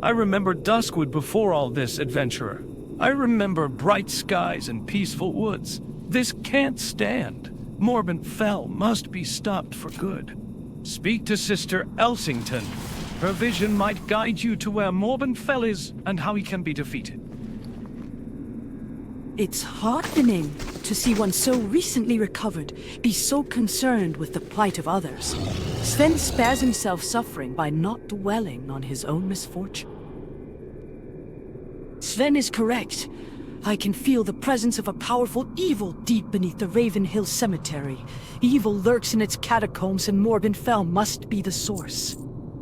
Speaker 5: I remember Duskwood before all this, adventurer. I remember bright skies and peaceful woods. This can't stand. Morbenfell must be stopped for good. Speak to Sister Elsington. Her vision might guide you to where Morbenfell is and how he can be defeated.
Speaker 19: It's heartening to see one so recently recovered be so concerned with the plight of others. Sven spares himself suffering by not dwelling on his own misfortune. Sven is correct. I can feel the presence of a powerful evil deep beneath the Raven Hill Cemetery. Evil lurks in its catacombs, and Morbenfell must be the source.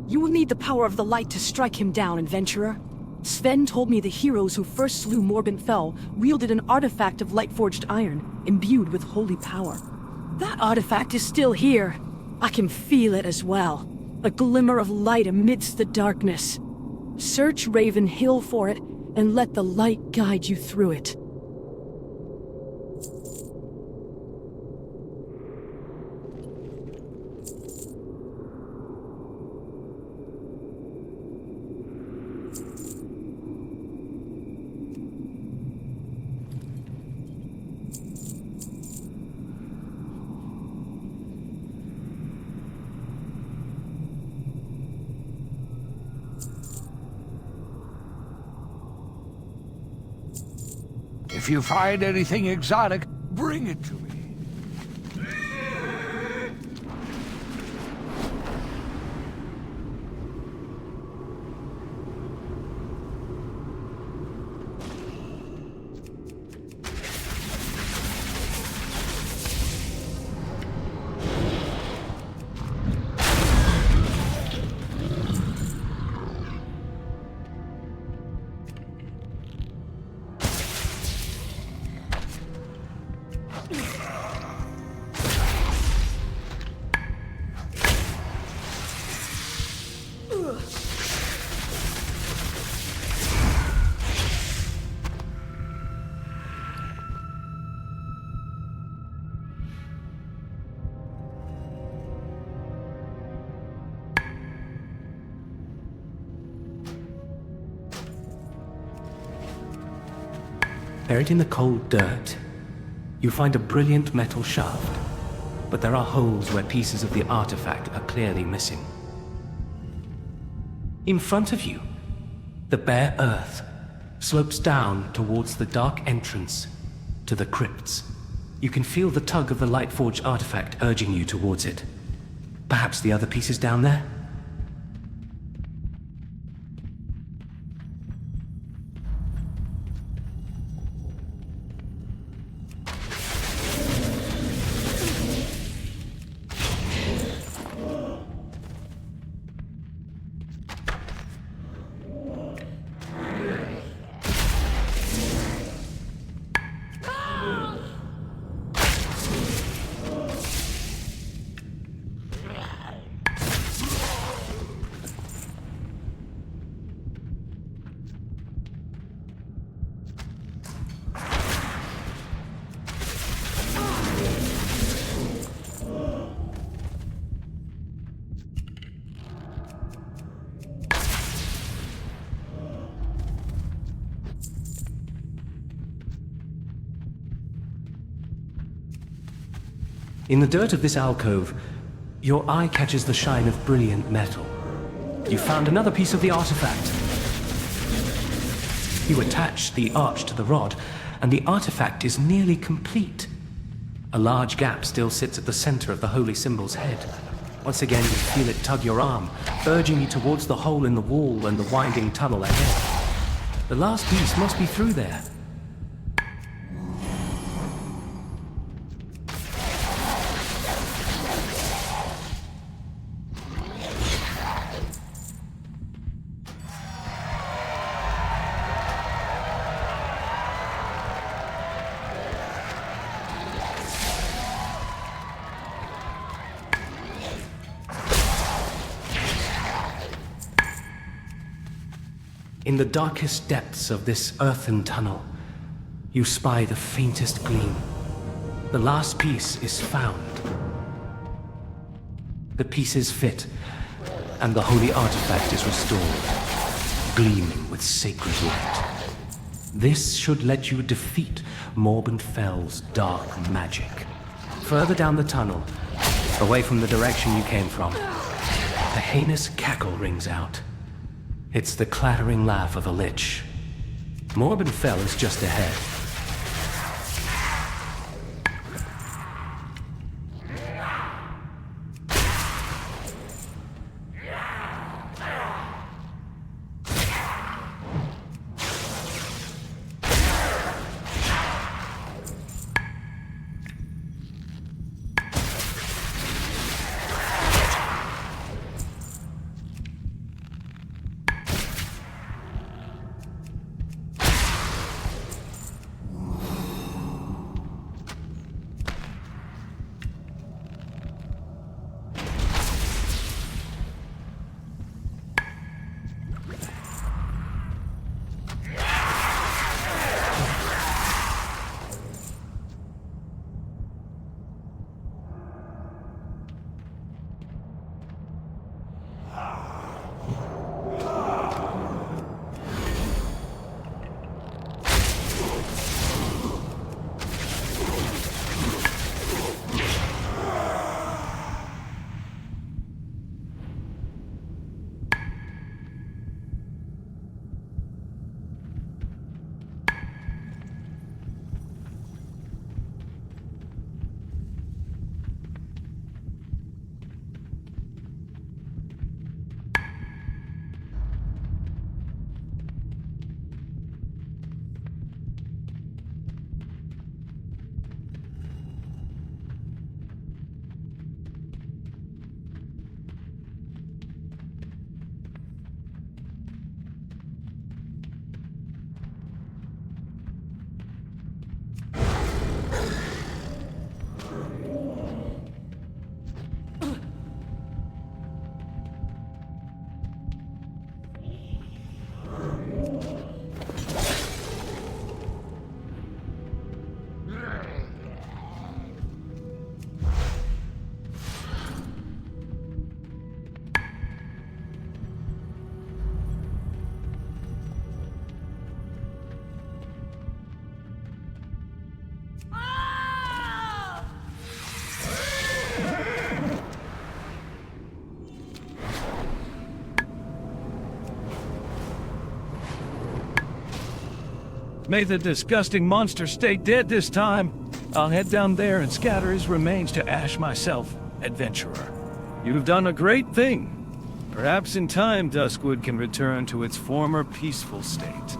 Speaker 19: You will need the power of the light to strike him down, adventurer. Sven told me the heroes who first slew Morbenfell wielded an artifact of light-forged iron, imbued with holy power. That artifact is still here. I can feel it as well. A glimmer of light amidst the darkness. Search Raven Hill for it, and let the light guide you through it.
Speaker 11: If you find anything exotic, bring it to me.
Speaker 2: Buried in the cold dirt, you find a brilliant metal shaft, but there are holes where pieces of the artifact are clearly missing. In front of you, the bare earth slopes down towards the dark entrance to the crypts. You can feel the tug of the Lightforged artifact urging you towards it. Perhaps the other piece is down there? In the dirt of this alcove, your eye catches the shine of brilliant metal. You found another piece of the artifact. You attach the arch to the rod, and the artifact is nearly complete. A large gap still sits at the center of the holy symbol's head. Once again, you feel it tug your arm, urging you towards the hole in the wall and the winding tunnel ahead. The last piece must be through there. In the darkest depths of this earthen tunnel, you spy the faintest gleam. The last piece is found. The pieces fit, and the holy artifact is restored, gleaming with sacred light. This should let you defeat Morbin Fell's dark magic. Further down the tunnel, away from the direction you came from, a heinous cackle rings out. It's the clattering laugh of a lich. Morbin Fell is just ahead.
Speaker 5: May the disgusting monster stay dead this time. I'll head down there and scatter his remains to ash myself, adventurer. You have done a great thing. Perhaps in time Duskwood can return to its former peaceful state.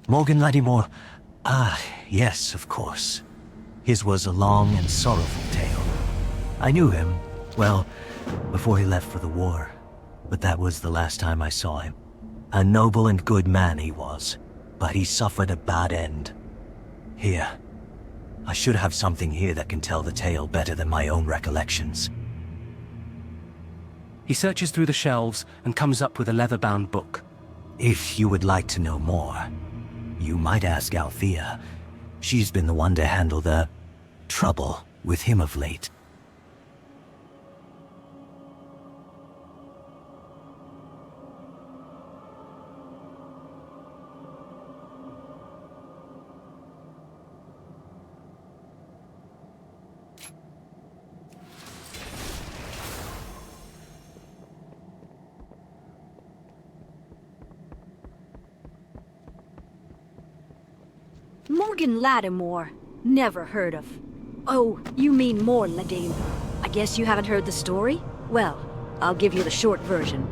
Speaker 3: Morgan Lattimore. Ah, yes, of course. His was a long and sorrowful tale. I knew him, well, before he left for the war. But that was the last time I saw him. A noble and good man he was, but he suffered a bad end. Here. I should have something here that can tell the tale better than my own recollections.
Speaker 2: He searches through the shelves and comes up with a leather-bound book.
Speaker 3: If you would like to know more, you might ask Althea. She's been the one to handle the trouble with him of late.
Speaker 1: Morgan Lattimore. Never heard of. Oh, you mean Morladim. I guess you haven't heard the story? Well, I'll give you the short version.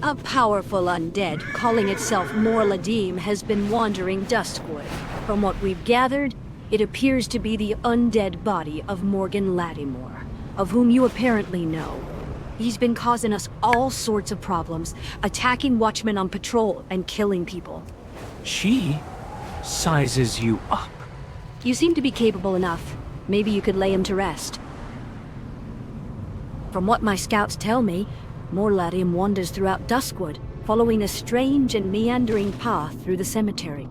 Speaker 1: A powerful undead calling itself Morladim has been wandering Duskwood. From what we've gathered, it appears to be the undead body of Morgan Lattimore, of whom you apparently know. He's been causing us all sorts of problems, attacking watchmen on patrol and killing people.
Speaker 2: She sizes you up.
Speaker 1: You seem to be capable enough. Maybe you could lay him to rest. From what my scouts tell me, Morladim wanders throughout Duskwood, following a strange and meandering path through the cemetery.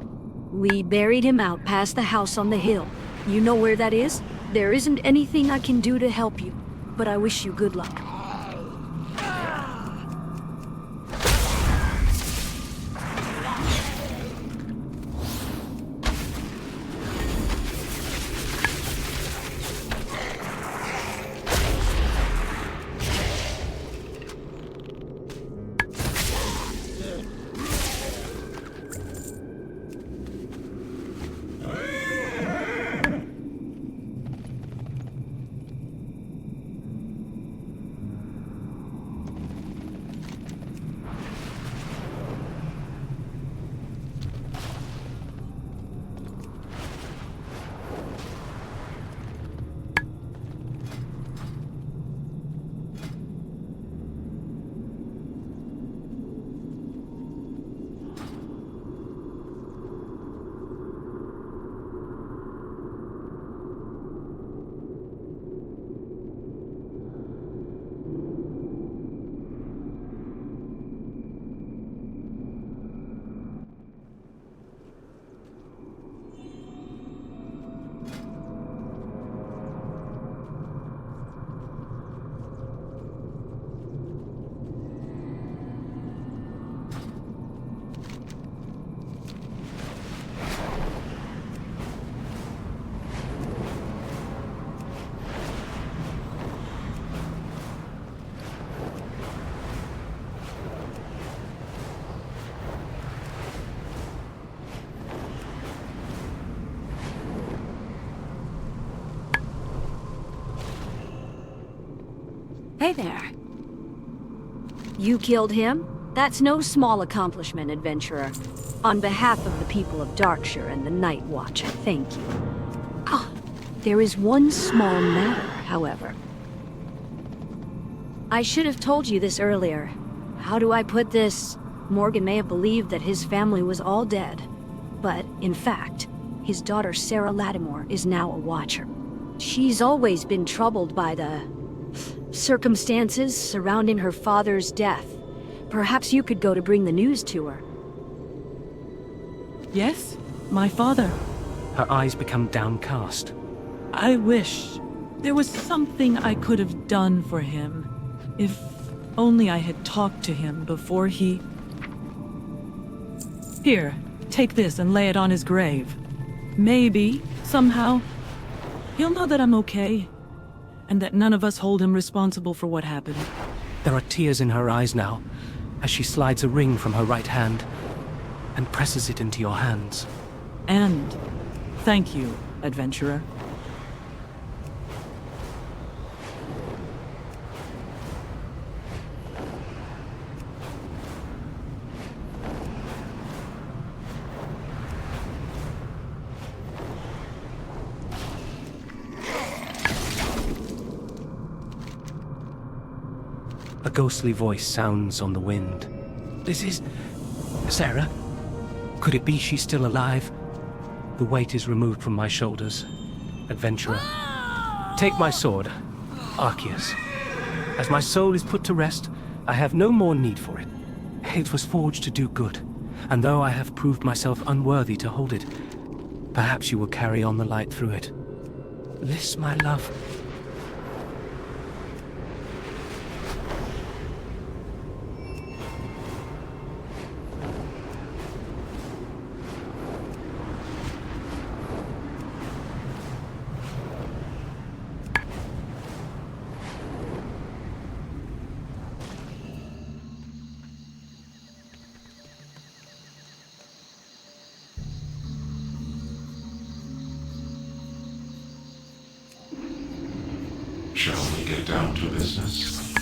Speaker 1: We buried him out past the house on the hill. You know where that is? There isn't anything I can do to help you, but I wish you good luck. Hey there. You killed him? That's no small accomplishment, adventurer. On behalf of the people of Darkshire and the Night Watch, I thank you. Ah, there is one small matter, however. I should have told you this earlier. How do I put this? Morgan may have believed that his family was all dead. But, in fact, his daughter Sarah Lattimore is now a Watcher. She's always been troubled by the circumstances surrounding her father's death. Perhaps you could go to bring the news to her.
Speaker 19: Yes, my father.
Speaker 2: Her eyes become downcast.
Speaker 19: I wish there was something I could have done for him. If only I had talked to him before he... Here, take this and lay it on his grave. Maybe, somehow, he'll know that I'm okay, and that none of us hold him responsible for what happened.
Speaker 2: There are tears in her eyes now, as she slides a ring from her right hand and presses it into your hands.
Speaker 19: And thank you, adventurer.
Speaker 2: A ghostly voice sounds on the wind. This is... Sarah? Could it be she's still alive? The weight is removed from my shoulders. Adventurer. Take my sword, Arceus. As my soul is put to rest, I have no more need for it. It was forged to do good, and though I have proved myself unworthy to hold it, perhaps you will carry on the light through it. This, my love.
Speaker 4: Shall we get down to business?